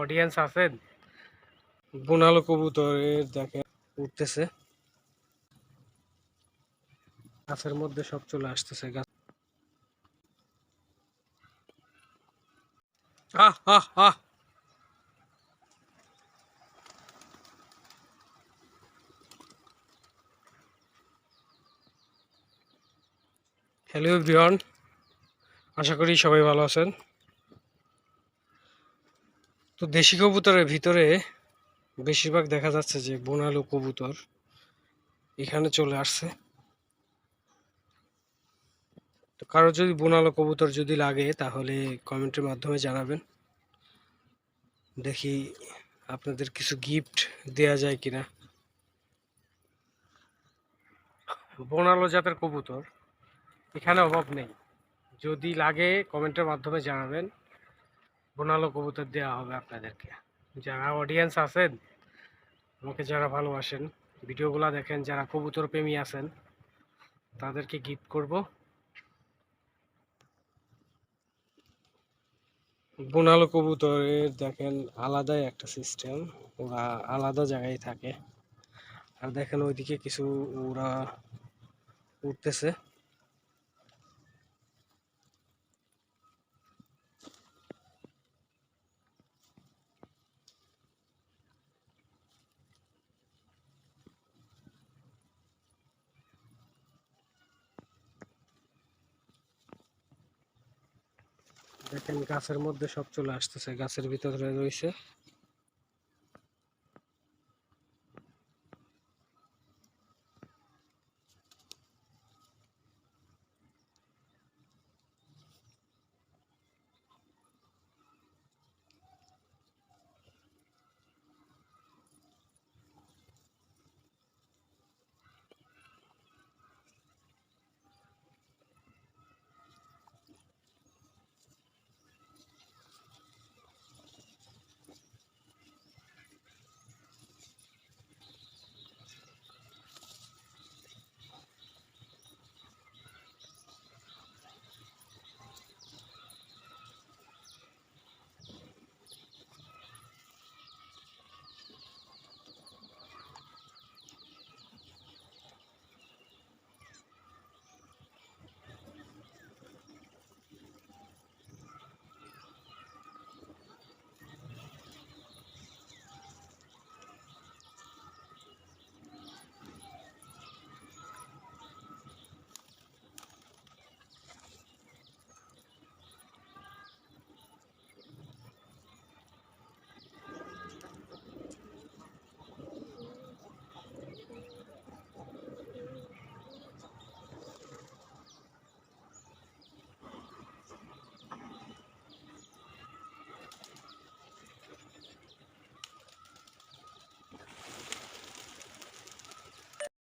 Audience আছেন, বোনালো কবুতরের দেখে উঠতেছে গাছের মধ্যে, সব চলে আসতেছে গাছ। আহ আহ আহ হ্যালো এভরিওয়ান, আশা করি সবাই ভালো আছেন। তো দেশি কবুতরের ভিতরে বেশিরভাগ দেখা যাচ্ছে যে বোনালো কবুতর এখানে চলে আসছে। তো কারো যদি বোনালো কবুতর যদি লাগে তাহলে কমেন্টের মাধ্যমে জানাবেন, দেখি আপনাদের কিছু গিফট দেয়া যায় কিনা। বোনালো জাতের কবুতর এখানে অভাব নেই, যদি লাগে কমেন্টের মাধ্যমে জানাবেন, বোনালো কবুতর দেওয়া হবে আপনাদেরকে। যারা অডিয়েন্স আছেন, আমাকে যারা ভালোবাসেন, ভিডিওগুলো দেখেন, যারা কবুতর প্রেমী আছেন, তাদেরকে গিফট করব। বোনালো কবুতরের দেখেন আলাদাই একটা সিস্টেম, ওরা আলাদা জায়গায় থাকে। আর দেখেন ওইদিকে কিছু ওরা উঠতেছে। দেখেন গাছের মধ্যে সব চলে আসতেছে, গাছের ভিতরে রয়েছে।